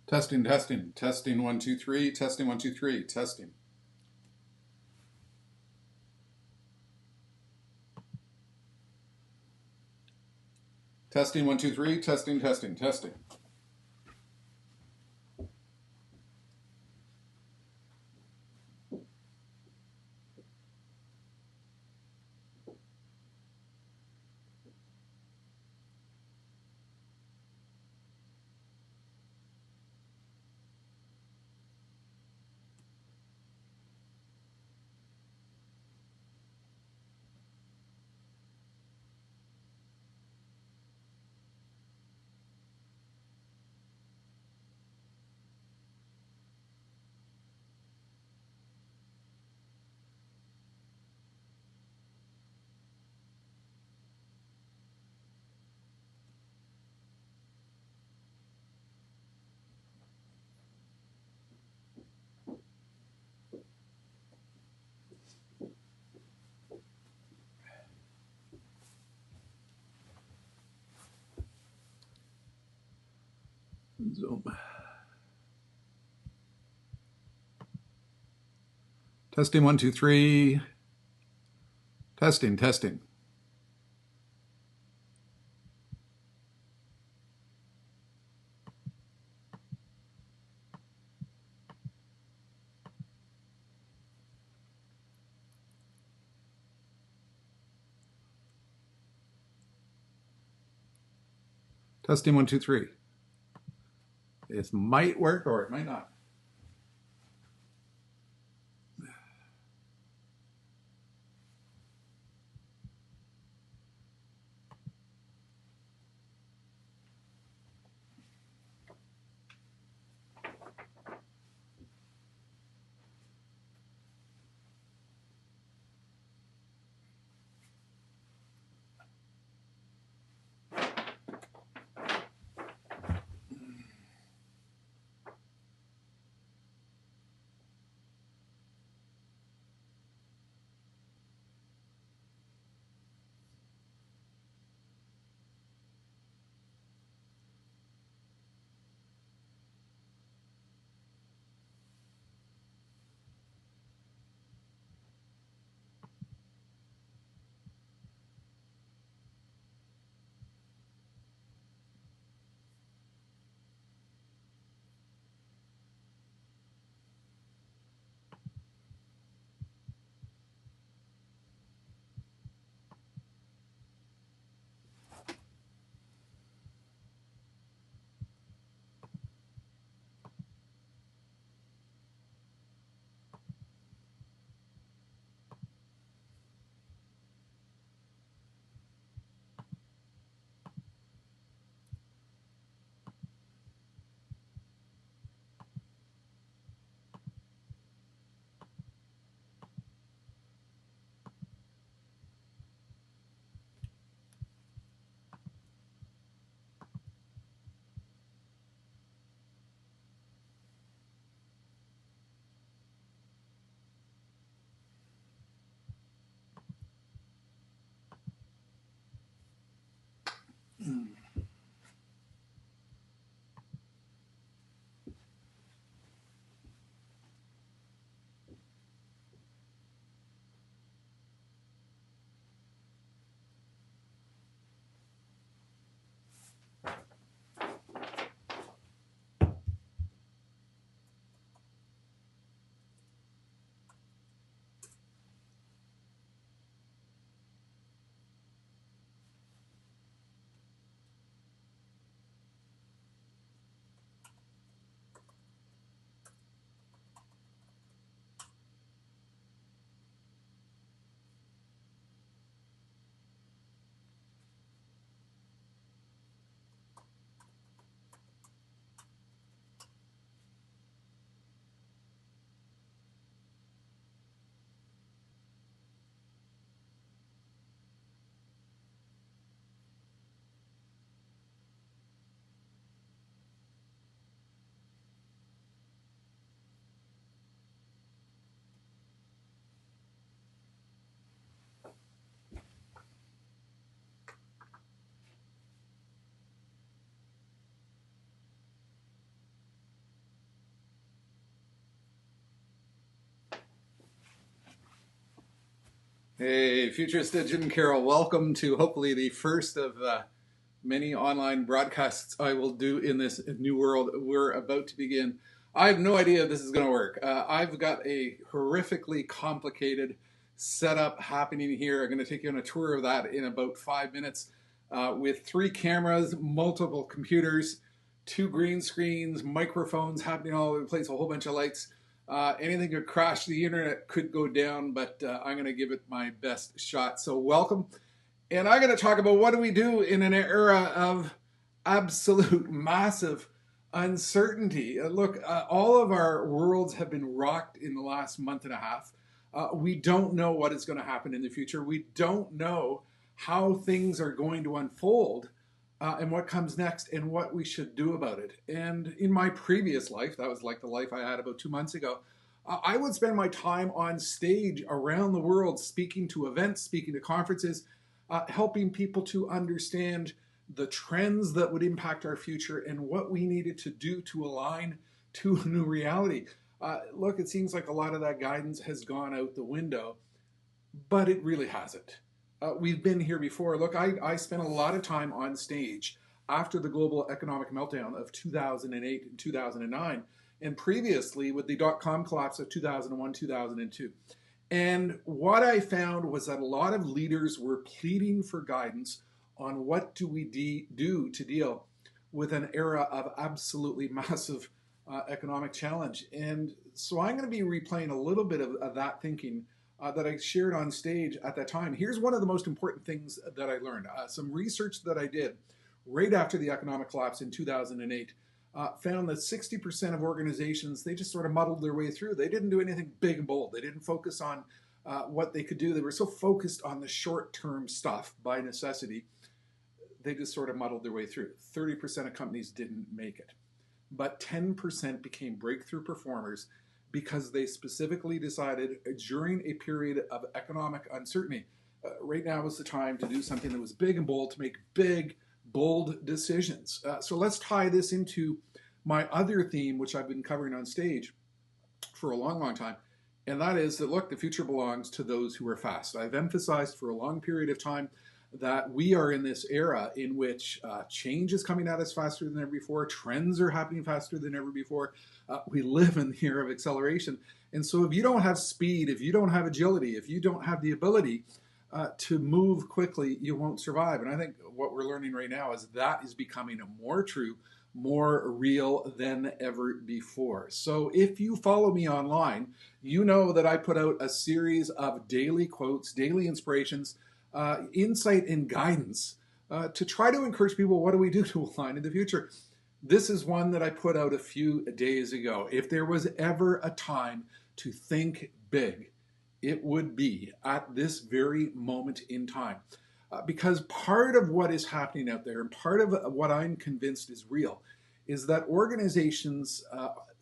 Testing, testing, testing, one, two, three, testing, one, two, three, testing. Testing, one, two, three, testing, testing, testing. Zoom. Testing, one, two, three. Testing, testing. Testing, one, two, three. It might work or it might not. Hey, Futurist Jim Carroll, welcome to hopefully the first of many online broadcasts I will do in this new world we're about to begin. I have no idea if this is going to work. I've got a horrifically complicated setup happening here. I'm going to take you on a tour of that in about 5 minutes with 3 cameras, multiple computers, 2 green screens, microphones happening all over the place, a whole bunch of lights. Anything could crash, the internet could go down, but I'm going to give it my best shot. So welcome. And I'm going to talk about what do we do in an era of absolute massive uncertainty. Look, all of our worlds have been rocked in the last month and a half. We don't know what is going to happen in the future. We don't know how things are going to unfold and what comes next and what we should do about it. And in my previous life, that was like the life I had about 2 months ago, I would spend my time on stage around the world speaking to events, speaking to conferences, helping people to understand the trends that would impact our future and what we needed to do to align to a new reality. Look, it seems like a lot of that guidance has gone out the window, but it really hasn't. We've been here before. Look, I spent a lot of time on stage after the global economic meltdown of 2008 and 2009, and previously with the dot-com collapse of 2001, 2002. And what I found was that a lot of leaders were pleading for guidance on what do we do to deal with an era of absolutely massive economic challenge. And so I'm going to be replaying a little bit of that thinking that I shared on stage at that time. Here's one of the most important things that I learned. Some research that I did right after the economic collapse in 2008 found that 60% of organizations, they just sort of muddled their way through. They didn't do anything big and bold. They didn't focus on what they could do. They were so focused on the short-term stuff by necessity, they just sort of muddled their way through. 30% of companies didn't make it. But 10% became breakthrough performers because they specifically decided during a period of economic uncertainty, right now was the time to do something that was big and bold, to make big, bold decisions. So let's tie this into my other theme, which I've been covering on stage for a long, long time, and that is that, look, the future belongs to those who are fast. I've emphasized for a long period of time that we are in this era in which change is coming at us faster than ever before. Trends are happening faster than ever before. We live in the era of acceleration. And so if you don't have speed, if you don't have agility, if you don't have the ability to move quickly, you won't survive. And I think what we're learning right now is that is becoming more true, more real than ever before. So if you follow me online, you know that I put out a series of daily quotes, daily inspirations, insight and guidance to try to encourage people, what do we do to align in the future? This is one that I put out a few days ago. If there was ever a time to think big, it would be at this very moment in time. Because part of what is happening out there, and part of what I'm convinced is real, is that organizations,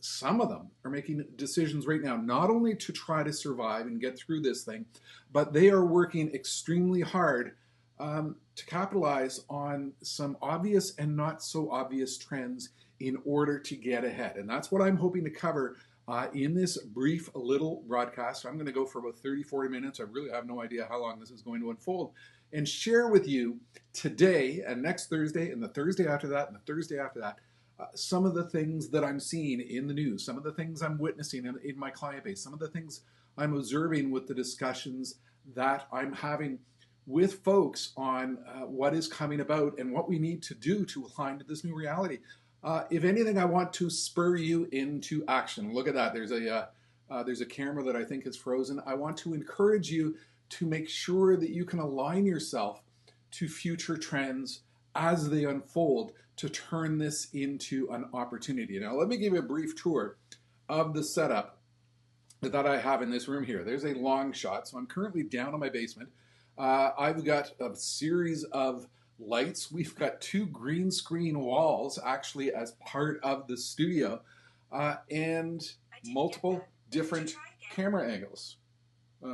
some of them are making decisions right now, not only to try to survive and get through this thing, but they are working extremely hard to capitalize on some obvious and not so obvious trends in order to get ahead. And that's what I'm hoping to cover in this brief little broadcast. I'm going to go for about 30, 40 minutes. I really have no idea how long this is going to unfold, and share with you today and next Thursday and the Thursday after that and the Thursday after that some of the things that I'm seeing in the news, some of the things I'm witnessing in my client base, some of the things I'm observing with the discussions that I'm having with folks on what is coming about and what we need to do to align to this new reality. If anything, I want to spur you into action. Look at that. There's a camera that I think is frozen. I want to encourage you to make sure that you can align yourself to future trends as they unfold to turn this into an opportunity. Now, let me give you a brief tour of the setup that I have in this room here. There's a long shot. So I'm currently down in my basement. I've got a series of lights. We've got 2 green screen walls actually as part of the studio and multiple different camera angles.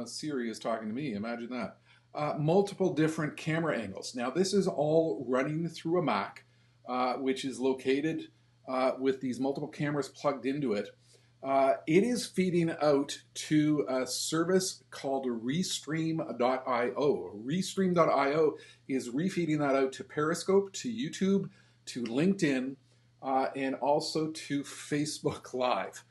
Siri is talking to me, imagine that. Multiple different camera angles. Now this is all running through a Mac, which is located with these multiple cameras plugged into it. It is feeding out to a service called Restream.io. Restream.io is refeeding that out to Periscope, to YouTube, to LinkedIn, and also to Facebook Live.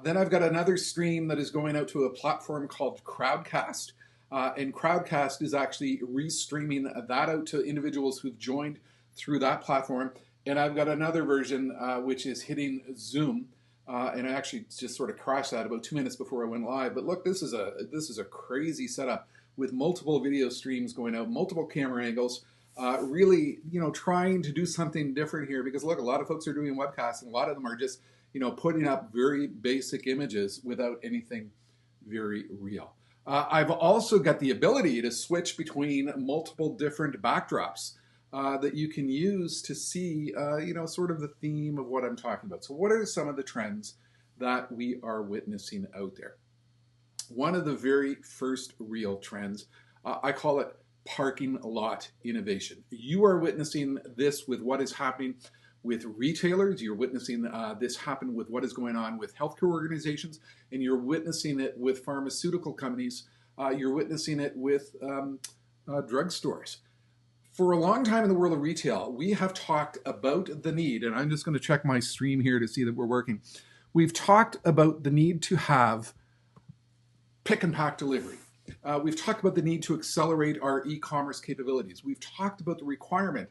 Then I've got another stream that is going out to a platform called Crowdcast. And Crowdcast is actually restreaming that out to individuals who've joined through that platform. And I've got another version which is hitting Zoom. And I actually just sort of crashed that about 2 minutes before I went live. But look, this is a crazy setup with multiple video streams going out, multiple camera angles, really, trying to do something different here. Because look, a lot of folks are doing webcasts, and a lot of them are just, putting up very basic images without anything very real. I've also got the ability to switch between multiple different backdrops that you can use to see, sort of the theme of what I'm talking about. So what are some of the trends that we are witnessing out there? One of the very first real trends, I call it parking lot innovation. You are witnessing this with what is happening with retailers. You're witnessing this happen with what is going on with healthcare organizations, and you're witnessing it with pharmaceutical companies. You're witnessing it with drugstores. For a long time in the world of retail, we have talked about the need, and I'm just going to check my stream here to see that we're working. We've talked about the need to have pick and pack delivery. We've talked about the need to accelerate our e-commerce capabilities. We've talked about the requirement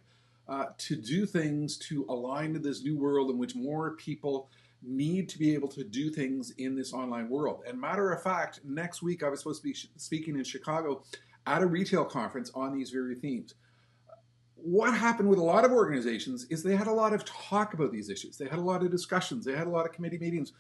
to do things to align to this new world in which more people need to be able to do things in this online world. And matter of fact, next week I was supposed to be speaking in Chicago at a retail conference on these very themes. What happened with a lot of organizations is they had a lot of talk about these issues. They had a lot of discussions. They had a lot of committee meetings.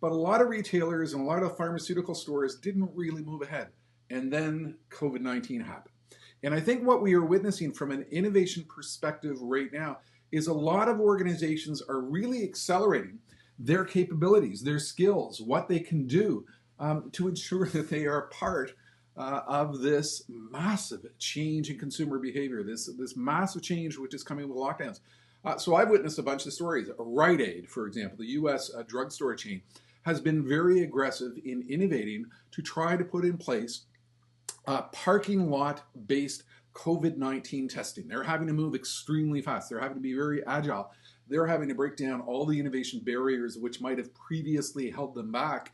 But a lot of retailers and a lot of pharmaceutical stores didn't really move ahead. And then COVID-19 happened. And I think what we are witnessing from an innovation perspective right now is a lot of organizations are really accelerating their capabilities, their skills, what they can do to ensure that they are part of this massive change in consumer behavior, this massive change which is coming with lockdowns. So I've witnessed a bunch of stories. Rite Aid, for example, the U.S. Drugstore chain, has been very aggressive in innovating to try to put in place parking lot-based COVID-19 testing. They're having to move extremely fast. They're having to be very agile. They're having to break down all the innovation barriers which might have previously held them back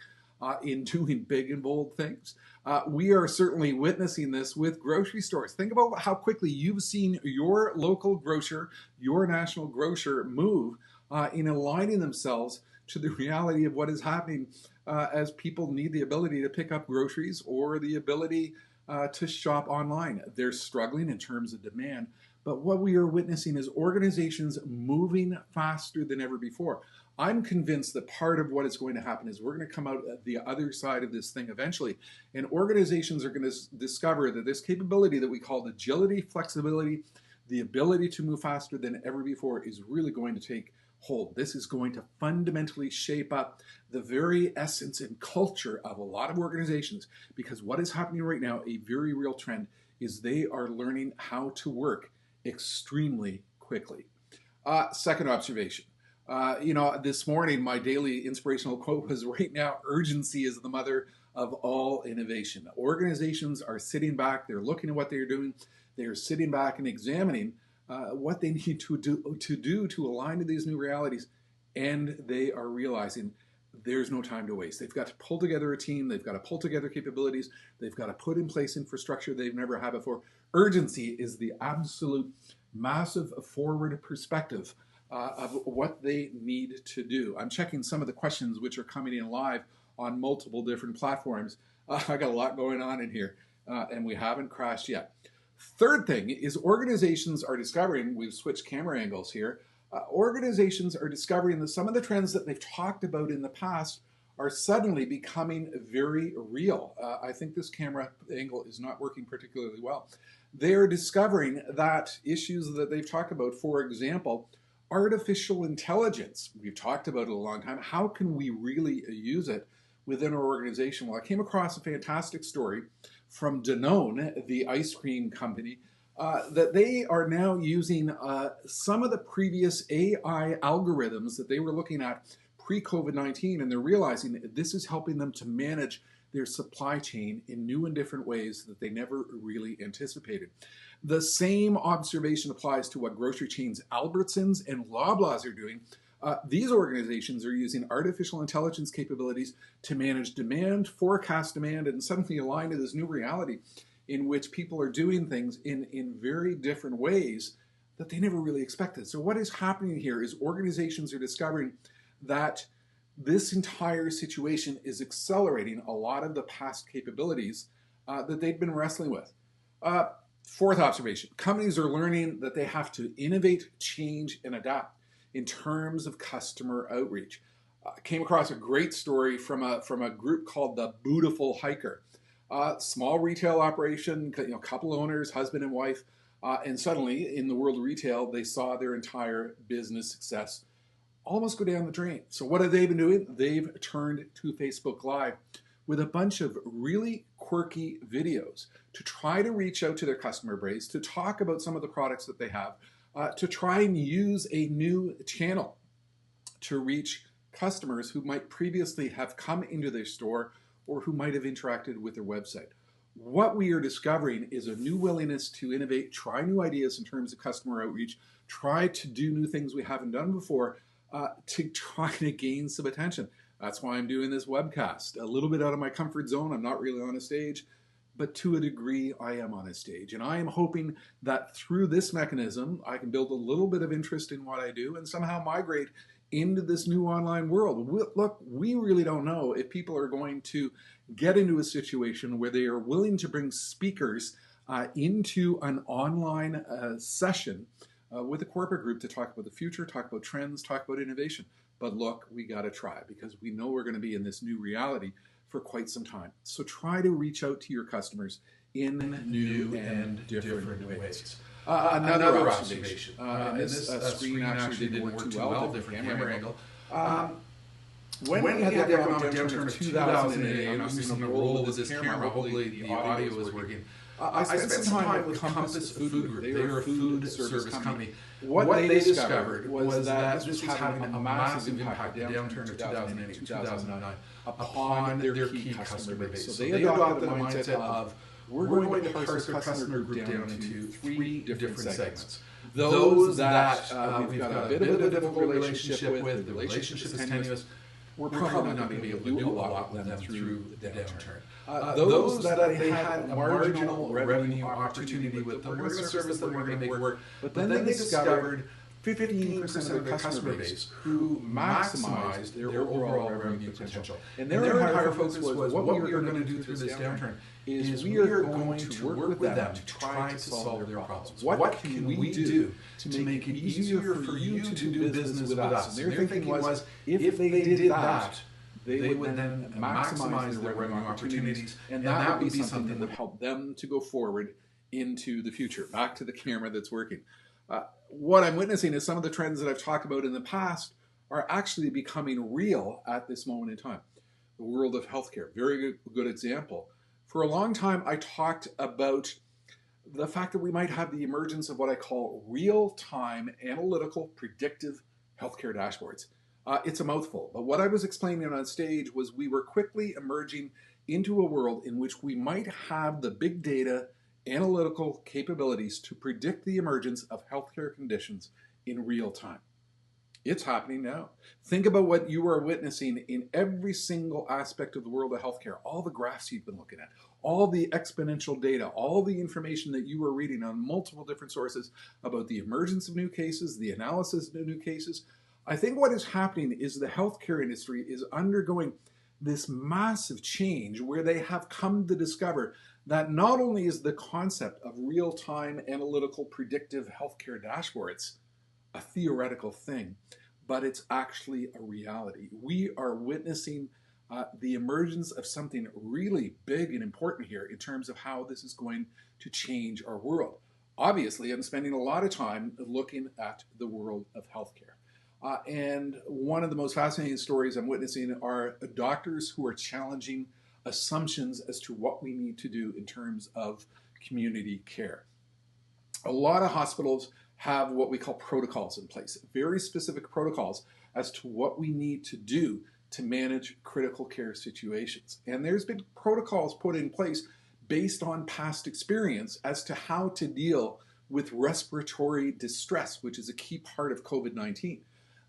in doing big and bold things. We are certainly witnessing this with grocery stores. Think about how quickly you've seen your local grocer, your national grocer move in aligning themselves to the reality of what is happening as people need the ability to pick up groceries or the ability to shop online. They're struggling in terms of demand, but what we are witnessing is organizations moving faster than ever before. I'm convinced that part of what is going to happen is we're going to come out at the other side of this thing eventually, and organizations are going to discover that this capability that we call agility, flexibility, the ability to move faster than ever before is really going to take hold. This is going to fundamentally shape up the very essence and culture of a lot of organizations, because what is happening right now, a very real trend, is they are learning how to work extremely quickly. Second observation. This morning, my daily inspirational quote was, right now, urgency is the mother of all innovation. Organizations are sitting back, they're looking at what they're doing, they're sitting back and examining what they need to do to align to these new realities, and they are realizing there's no time to waste. They've got to pull together a team, they've got to pull together capabilities, they've got to put in place infrastructure they've never had before. Urgency is the absolute massive forward perspective of what they need to do. I'm checking some of the questions which are coming in live on multiple different platforms. I got a lot going on in here, and we haven't crashed yet. Third thing is organizations are discovering, we've switched camera angles here, organizations are discovering that some of the trends that they've talked about in the past are suddenly becoming very real. I think this camera angle is not working particularly well. They are discovering that issues that they've talked about, for example, artificial intelligence. We've talked about it a long time. How can we really use it within our organization? Well, I came across a fantastic story from Danone, the ice cream company, that they are now using some of the previous AI algorithms that they were looking at pre-COVID-19, and they're realizing that this is helping them to manage their supply chain in new and different ways that they never really anticipated. The same observation applies to what grocery chains Albertsons and Loblaws are doing. These organizations are using artificial intelligence capabilities to manage demand, forecast demand, and suddenly align to this new reality in which people are doing things in very different ways that they never really expected. So what is happening here is organizations are discovering that this entire situation is accelerating a lot of the past capabilities that they've been wrestling with. Fourth observation, companies are learning that they have to innovate, change, and adapt in terms of customer outreach. Came across a great story from a group called the Bootiful Hiker. Small retail operation, couple owners, husband and wife, and suddenly in the world of retail, they saw their entire business success almost go down the drain. So what have they been doing? They've turned to Facebook Live with a bunch of really quirky videos to try to reach out to their customer base, to talk about some of the products that they have, to try and use a new channel to reach customers who might previously have come into their store or who might have interacted with their website. What we are discovering is a new willingness to innovate, try new ideas in terms of customer outreach, try to do new things we haven't done before, to try to gain some attention. That's why I'm doing this webcast. A little bit out of my comfort zone. I'm not really on a stage, but to a degree, I am on a stage. And I am hoping that through this mechanism, I can build a little bit of interest in what I do and somehow migrate into this new online world. Look, we really don't know if people are going to get into a situation where they are willing to bring speakers into an online session with a corporate group to talk about the future, talk about trends, talk about innovation. But look, we got to try because we know we're going to be in this new reality for quite some time. So try to reach out to your customers in new and different ways. Another observation. And this screen actually didn't work too well, different camera angle. When we had the economic downturn of 2008, I'm using the roll of this camera, hopefully the audio is working. I spent some time with Compass Food Group. They are a food service company. What they discovered was that this was having a massive impact, the downturn of 2008, 2009, upon their key customer base. So they adopted the mindset of, we're going to parse our customer group down into three different segments. Those that we've got a bit of a difficult relationship with, the relationship is tenuous, we're probably not going to be able to do a lot with them through the downturn. Those that they had a marginal revenue opportunity with them, we're going to service them, we're going to make work. But then they discovered 15% of their customer base who maximized their overall revenue potential. And their entire focus was what we are going to do through this downturn is we are going to work with them to try to solve their problems. What can we do to make it easier for you to do business with us? And their thinking was, if they did that, they would then maximize their revenue opportunities, and that would be something that would help them to go forward into the future. Back to the camera that's working. What I'm witnessing is some of the trends that I've talked about in the past are actually becoming real at this moment in time. The world of healthcare, very good example. For a long time, I talked about the fact that we might have the emergence of what I call real-time analytical predictive healthcare dashboards. It's a mouthful, but what I was explaining on stage was we were quickly emerging into a world in which we might have the big data analytical capabilities to predict the emergence of healthcare conditions in real time. It's happening now. Think about what you are witnessing in every single aspect of the world of healthcare, all the graphs you've been looking at, all the exponential data, all the information that you are reading on multiple different sources about the emergence of new cases, the analysis of new cases. I think what is happening is the healthcare industry is undergoing this massive change where they have come to discover that not only is the concept of real-time analytical predictive healthcare dashboards a theoretical thing, but it's actually a reality. We are witnessing the emergence of something really big and important here in terms of how this is going to change our world. Obviously, I'm spending a lot of time looking at the world of healthcare. And one of the most fascinating stories I'm witnessing are doctors who are challenging assumptions as to what we need to do in terms of community care. A lot of hospitals have what we call protocols in place, very specific protocols as to what we need to do to manage critical care situations. And there's been protocols put in place based on past experience as to how to deal with respiratory distress, which is a key part of COVID-19.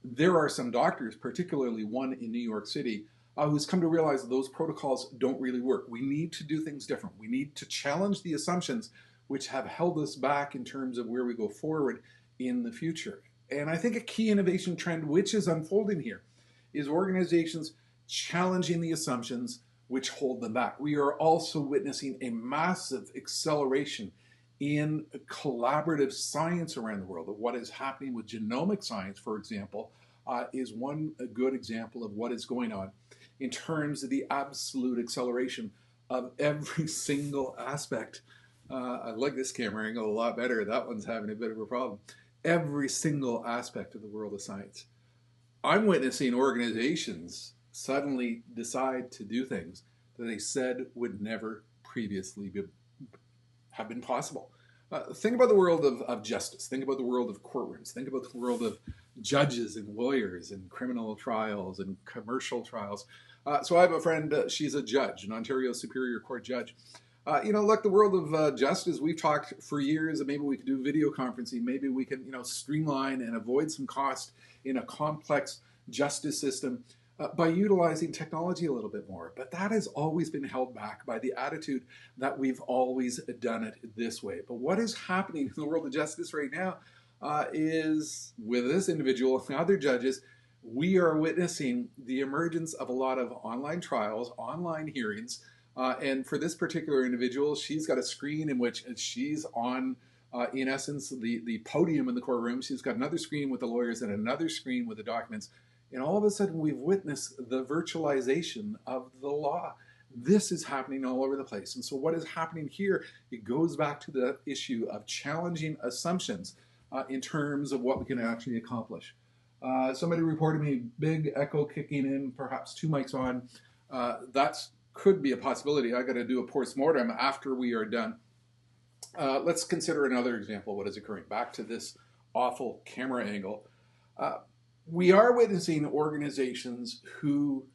There are some doctors, particularly one in New York City, who's come to realize that those protocols don't really work. We need to do things different. We need to challenge the assumptions which have held us back in terms of where we go forward in the future. And I think a key innovation trend which is unfolding here is organizations challenging the assumptions which hold them back. We are also witnessing a massive acceleration in collaborative science around the world. What is happening with genomic science, for example, is one good example of what is going on in terms of the absolute acceleration of every single aspect. I like this camera angle a lot better. That one's having a bit of a problem. Every single aspect of the world of science. I'm witnessing organizations suddenly decide to do things that they said would never previously have been possible. Think about the world of justice. Think about the world of courtrooms. Think about the world of judges and lawyers and criminal trials and commercial trials. So I have a friend, she's a judge, an Ontario Superior Court judge. Look, the world of justice, we've talked for years, and maybe we could do video conferencing. Maybe we can, streamline and avoid some cost in a complex justice system by utilizing technology a little bit more. But that has always been held back by the attitude that we've always done it this way. But what is happening in the world of justice right now is, with this individual and other judges, we are witnessing the emergence of a lot of online trials, online hearings. And for this particular individual, she's got a screen in which she's on, in essence, the podium in the courtroom. She's got another screen with the lawyers and another screen with the documents. And all of a sudden, we've witnessed the virtualization of the law. This is happening all over the place. And so what is happening here, it goes back to the issue of challenging assumptions in terms of what we can actually accomplish. Somebody reported me big echo kicking in, perhaps 2 mics on. That's could be a possibility. I got to do a post-mortem after we are done. Let's consider another example of what is occurring. Back to this awful camera angle. We are witnessing organizations who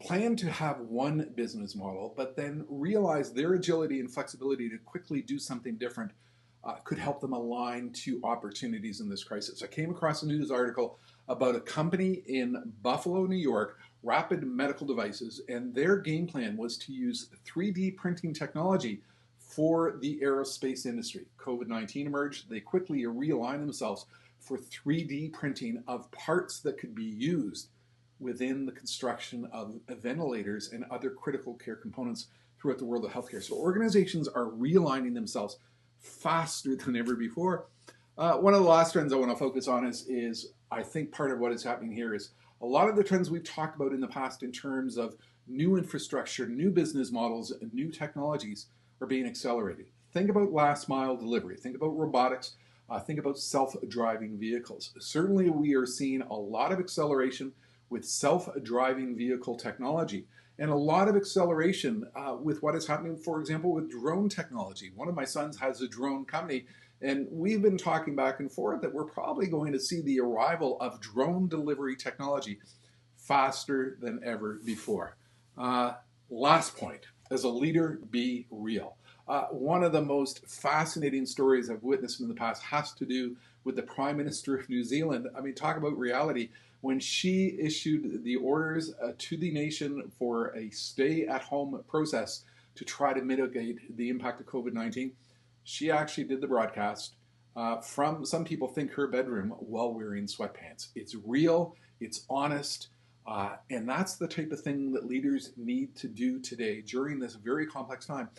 plan to have one business model, but then realize their agility and flexibility to quickly do something different could help them align to opportunities in this crisis. I came across a news article about a company in Buffalo, New York, Rapid Medical Devices, and their game plan was to use 3D printing technology for the aerospace industry. COVID-19 emerged. They quickly realigned themselves for 3D printing of parts that could be used within the construction of ventilators and other critical care components throughout the world of healthcare. So organizations are realigning themselves faster than ever before. One of the last trends I want to focus on is I think part of what is happening here is a lot of the trends we've talked about in the past in terms of new infrastructure, new business models, and new technologies are being accelerated. Think about last mile delivery. Think about robotics. Think about self-driving vehicles. Certainly we are seeing a lot of acceleration with self-driving vehicle technology and a lot of acceleration with what is happening, for example, with drone technology. One of my sons has a drone company, and we've been talking back and forth that we're probably going to see the arrival of drone delivery technology faster than ever before. Last point, as a leader, be real. One of the most fascinating stories I've witnessed in the past has to do with the Prime Minister of New Zealand. I mean, talk about reality. When she issued the orders to the nation for a stay-at-home process to try to mitigate the impact of COVID-19, she actually did the broadcast from, some people think, her bedroom while wearing sweatpants. It's real, it's honest, and that's the type of thing that leaders need to do today during this very complex time,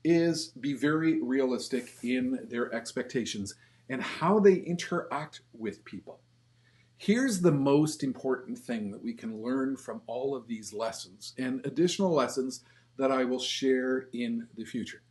is be very realistic in their expectations and how they interact with people. Here's the most important thing that we can learn from all of these lessons and additional lessons that I will share in the future.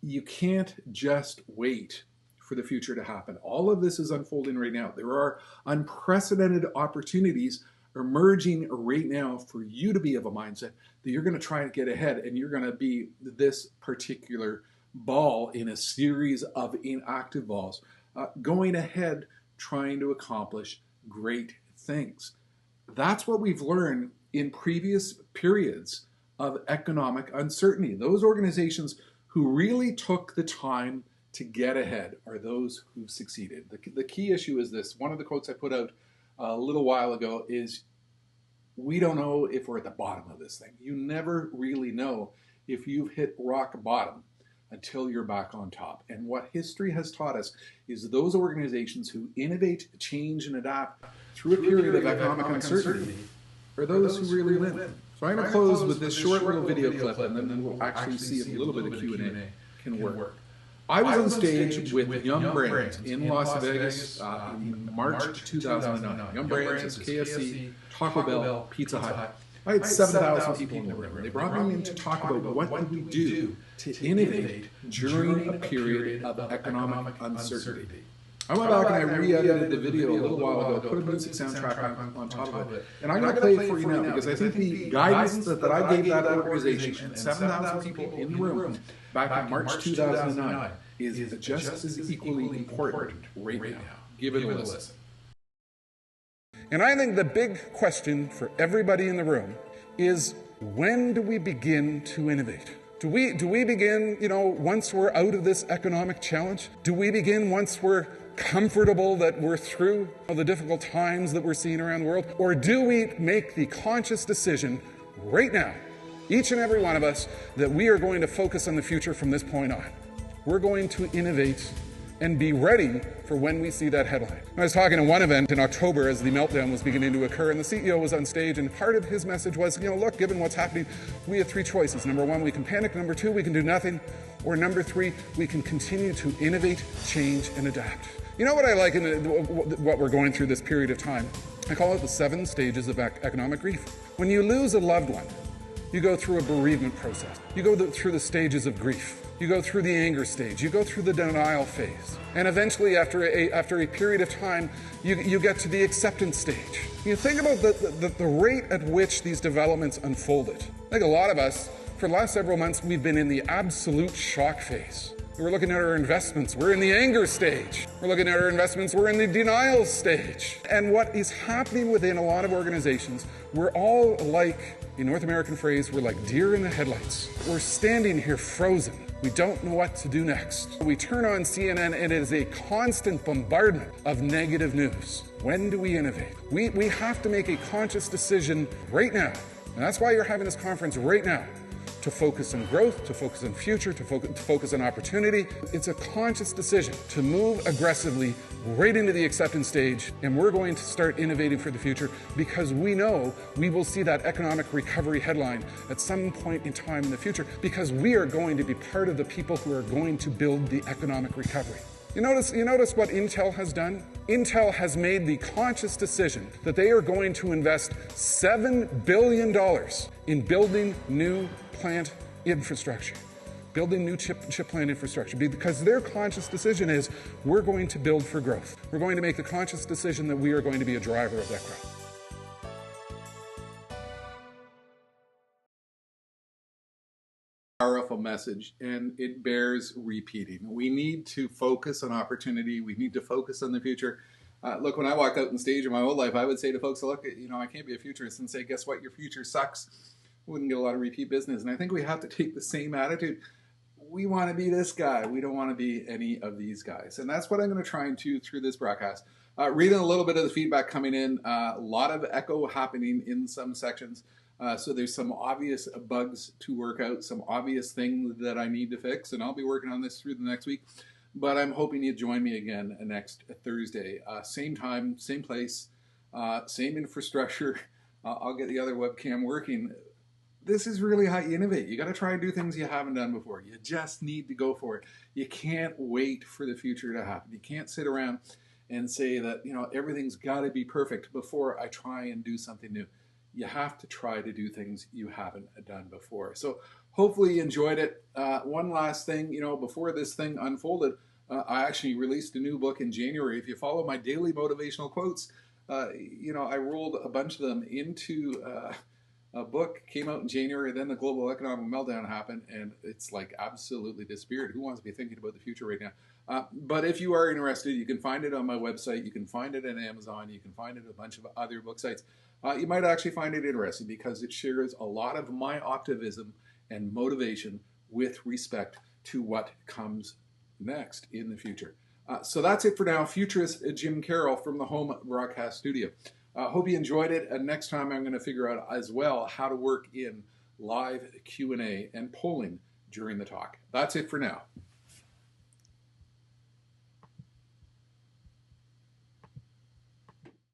You can't just wait for the future to happen. All of this is unfolding right now. There are unprecedented opportunities emerging right now for you to be of a mindset that you're going to try and get ahead, and you're going to be this particular ball in a series of inactive balls going ahead, trying to accomplish great things. That's what we've learned in previous periods of economic uncertainty. Those organizations who really took the time to get ahead are those who've succeeded. The key issue is this. One of the quotes I put out a little while ago is, we don't know if we're at the bottom of this thing. You never really know if you've hit rock bottom until you're back on top. And what history has taught us is those organizations who innovate, change, and adapt through a period of economic uncertainty are those who really win. So I'm going to close with this short little video clip, and then we'll actually see if a little bit of Q&A can work. I was on stage with Yum Brands in Las Vegas in March 2009. Yum Brands is KFC, Taco Bell, Pizza Hut. I had 7,000 people in the room. They brought me in to talk about what did we do to innovate during a period of economic uncertainty. I went back and I re-edited the video a little while ago, put a music soundtrack on top of it, and I'm going to play it for you now because I think the guidance that I gave that organization and 7,000 people in the room back in March 2009 is just as equally important right now. Give it a listen. And I think the big question for everybody in the room is, when do we begin to innovate? Do we begin, once we're out of this economic challenge? Do we begin once we're comfortable that we're through the difficult times that we're seeing around the world? Or do we make the conscious decision right now, each and every one of us, that we are going to focus on the future from this point on? We're going to innovate and be ready for when we see that headline. I was talking at one event in October as the meltdown was beginning to occur, and the CEO was on stage, and part of his message was, look, given what's happening, we have three choices. Number one, we can panic. Number two, we can do nothing. Or number three, we can continue to innovate, change, and adapt. You know what I like in what we're going through this period of time? I call it the 7 stages of economic grief. When you lose a loved one, you go through a bereavement process. You go through the stages of grief. You go through the anger stage. You go through the denial phase. And eventually, after a period of time, you get to the acceptance stage. You think about the rate at which these developments unfolded. I think a lot of us, for the last several months, we've been in the absolute shock phase. We're looking at our investments. We're in the anger stage. We're looking at our investments. We're in the denial stage. And what is happening within a lot of organizations, we're all like, in North American phrase, we're like deer in the headlights. We're standing here frozen. We don't know what to do next. We turn on CNN and it is a constant bombardment of negative news. When do we innovate? We have to make a conscious decision right now. And that's why you're having this conference right now. To focus on growth, to focus on future, to focus on opportunity. It's a conscious decision to move aggressively right into the acceptance stage, and we're going to start innovating for the future because we know we will see that economic recovery headline at some point in time in the future because we are going to be part of the people who are going to build the economic recovery. You notice what Intel has done? Intel has made the conscious decision that they are going to invest $7 billion in building new plant infrastructure, building new chip plant infrastructure, because their conscious decision is we're going to build for growth. We're going to make the conscious decision that we are going to be a driver of that growth. Powerful message, and it bears repeating. We need to focus on opportunity. We need to focus on the future. Look, when I walked out on stage in my old life, I would say to folks, look, I can't be a futurist and say, guess what, your future sucks. Wouldn't get a lot of repeat business. And I think we have to take the same attitude. We want to be this guy. We don't want to be any of these guys. And that's what I'm going to try and do through this broadcast. Reading a little bit of the feedback coming in, a lot of echo happening in some sections. So there's some obvious bugs to work out, some obvious things that I need to fix, and I'll be working on this through the next week. But I'm hoping you join me again next Thursday. Same time, same place, same infrastructure. I'll get the other webcam working. This is really how you innovate. You got to try and do things you haven't done before. You just need to go for it. You can't wait for the future to happen. You can't sit around and say that, everything's got to be perfect before I try and do something new. You have to try to do things you haven't done before. So hopefully you enjoyed it. One last thing, before this thing unfolded, I actually released a new book in January. If you follow my daily motivational quotes, I rolled a bunch of them into book came out in January, then the global economic meltdown happened, and it's like absolutely disappeared. Who wants to be thinking about the future right now? But if you are interested, you can find it on my website. You can find it on Amazon. You can find it at a bunch of other book sites. You might actually find it interesting because it shares a lot of my optimism and motivation with respect to what comes next in the future. So that's it for now. Futurist Jim Carroll from the home broadcast studio. Hope you enjoyed it. And next time I'm going to figure out as well how to work in live Q&A and polling during the talk. That's it for now.